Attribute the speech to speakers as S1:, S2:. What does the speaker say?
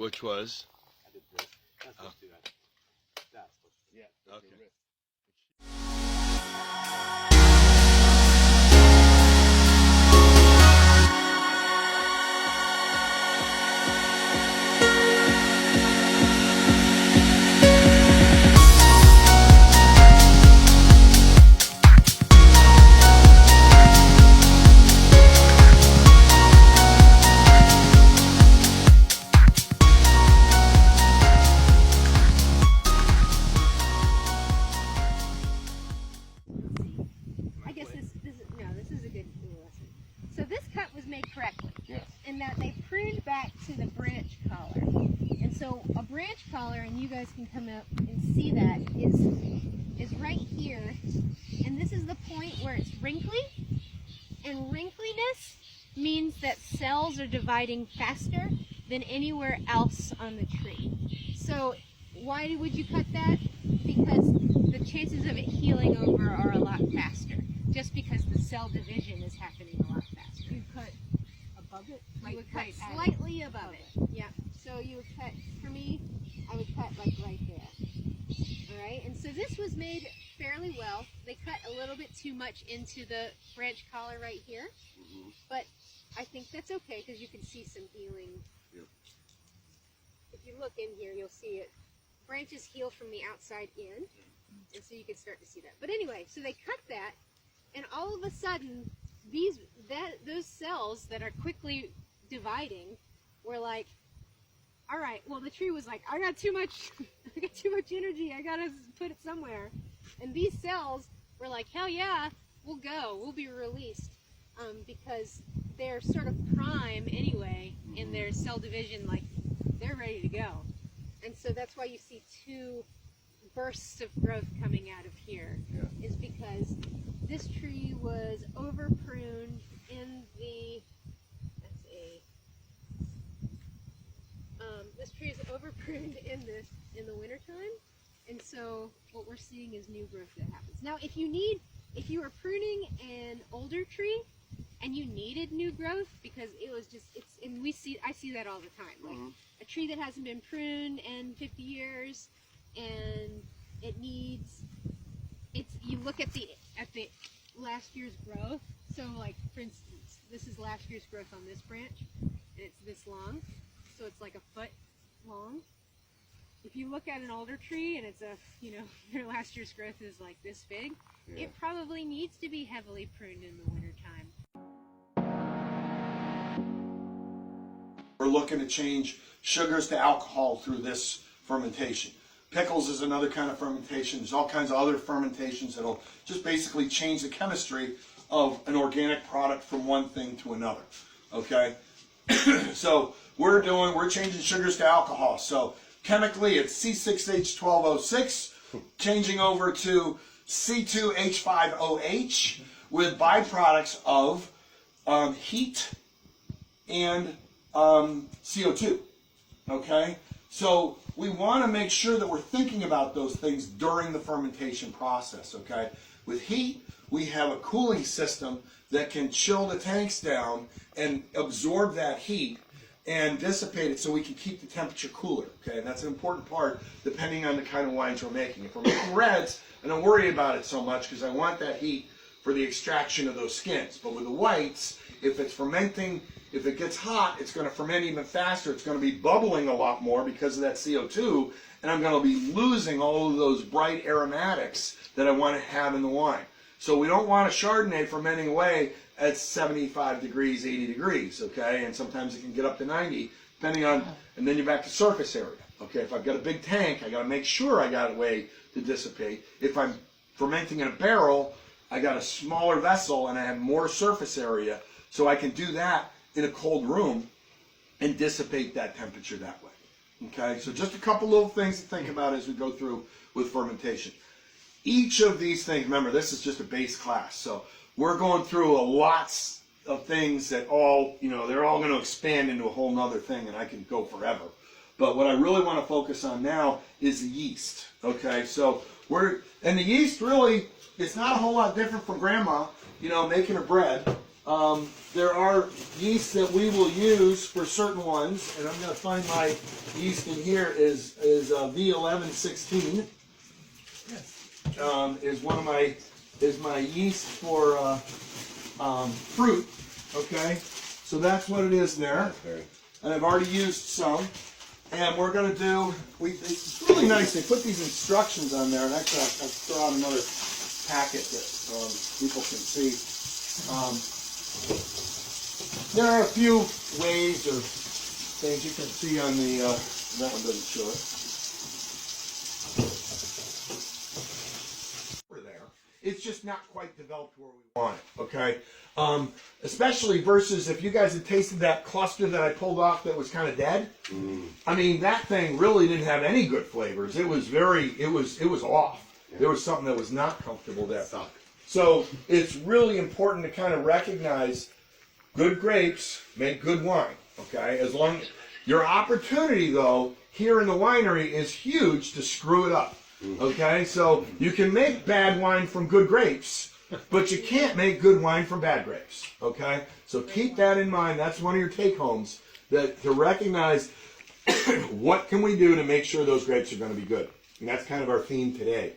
S1: Which was?
S2: I did this. That's supposed to do that. That's supposed to do. Yeah.
S1: Okay.
S3: So this cut was made correctly.
S2: Yes.
S3: In that they pruned back to the branch collar. And so a branch collar, and you guys can come up and see that, is right here. And this is the point where it's wrinkly. And wrinkliness means that cells are dividing faster than anywhere else on the tree. So why would you cut that? Because the chances of it healing over are a lot faster. Just because the cell division is happening a lot faster.
S4: You cut above it?
S3: You would cut slightly above it. Yeah. So you would cut, for me, I would cut like right there. Alright, and so this was made fairly well. They cut a little bit too much into the branch collar right here. But I think that's okay because you can see some healing.
S2: Yep.
S3: If you look in here, you'll see it. Branches heal from the outside in. And so you can start to see that. But anyway, so they cut that. And all of a sudden, those cells that are quickly dividing were like, all right, well, the tree was like, I got too much energy. I gotta put it somewhere. And these cells were like, hell yeah, we'll go. We'll be released because they're sort of prime anyway in their cell division. Like they're ready to go. And so that's why you see two bursts of growth coming out of here.
S2: Yeah.
S3: Is because this tree was over pruned in the, this tree is over pruned in the wintertime, and so what we're seeing is new growth that happens. Now if you were pruning an older tree and you needed new growth because it was just, I see that all the time, like a tree that hasn't been pruned in 50 years and it needs, you look at the last year's growth. So like for instance, this is last year's growth on this branch and it's this long, so it's like a foot long. If you look at an older tree and it's their last year's growth is like this big, yeah, it probably needs to be heavily pruned in the winter time.
S5: We're looking to change sugars to alcohol through this fermentation. Pickles is another kind of fermentation. There's all kinds of other fermentations that'll just basically change the chemistry of an organic product from one thing to another. Okay? So we're changing sugars to alcohol. So chemically it's C6H12O6 changing over to C2H5OH with byproducts of heat and CO2. Okay? So we want to make sure that we're thinking about those things during the fermentation process, okay? With heat, we have a cooling system that can chill the tanks down and absorb that heat and dissipate it so we can keep the temperature cooler, okay? And that's an important part depending on the kind of wines we're making. If we're making reds, I don't worry about it so much because I want that heat for the extraction of those skins. But with the whites, if it's fermenting, if it gets hot, it's going to ferment even faster. It's going to be bubbling a lot more because of that CO2, and I'm going to be losing all of those bright aromatics that I want to have in the wine. So we don't want a Chardonnay fermenting away at 75 degrees, 80 degrees, okay? And sometimes it can get up to 90, depending on, and then you're back to surface area. Okay, if I've got a big tank, I got to make sure I got a way to dissipate. If I'm fermenting in a barrel, I got a smaller vessel and I have more surface area, so I can do that in a cold room and dissipate that temperature that way. Okay, so just a couple little things to think about as we go through with fermentation. Each of these things, remember, this is just a base class, so we're going through lots of things that all, they're all going to expand into a whole nother thing, and I can go forever. But what I really want to focus on now is the yeast. Okay, so and the yeast really, it's not a whole lot different from grandma, making her bread. There are yeasts that we will use for certain ones, and I'm going to find my yeast in here is V1116. Is one of my yeast for fruit. Okay, so that's what it is there. And I've already used some. And we're going to do, it's really nice, they put these instructions on there, and actually I'll throw out another packet that people can see. There are a few ways or things you can see on the, that one doesn't show it. We're there. It's just not quite developed where we want it, okay? Especially versus if you guys had tasted that cluster that I pulled off that was kind of dead. I mean, that thing really didn't have any good flavors. It was it was off. Yeah. There was something that was not comfortable there. So it's really important to kind of recognize good grapes make good wine, okay? As long your opportunity though here in the winery is huge to screw it up. Okay? So you can make bad wine from good grapes, but you can't make good wine from bad grapes. Okay? So keep that in mind. That's one of your take-homes, that to recognize what can we do to make sure those grapes are going to be good. And that's kind of our theme today.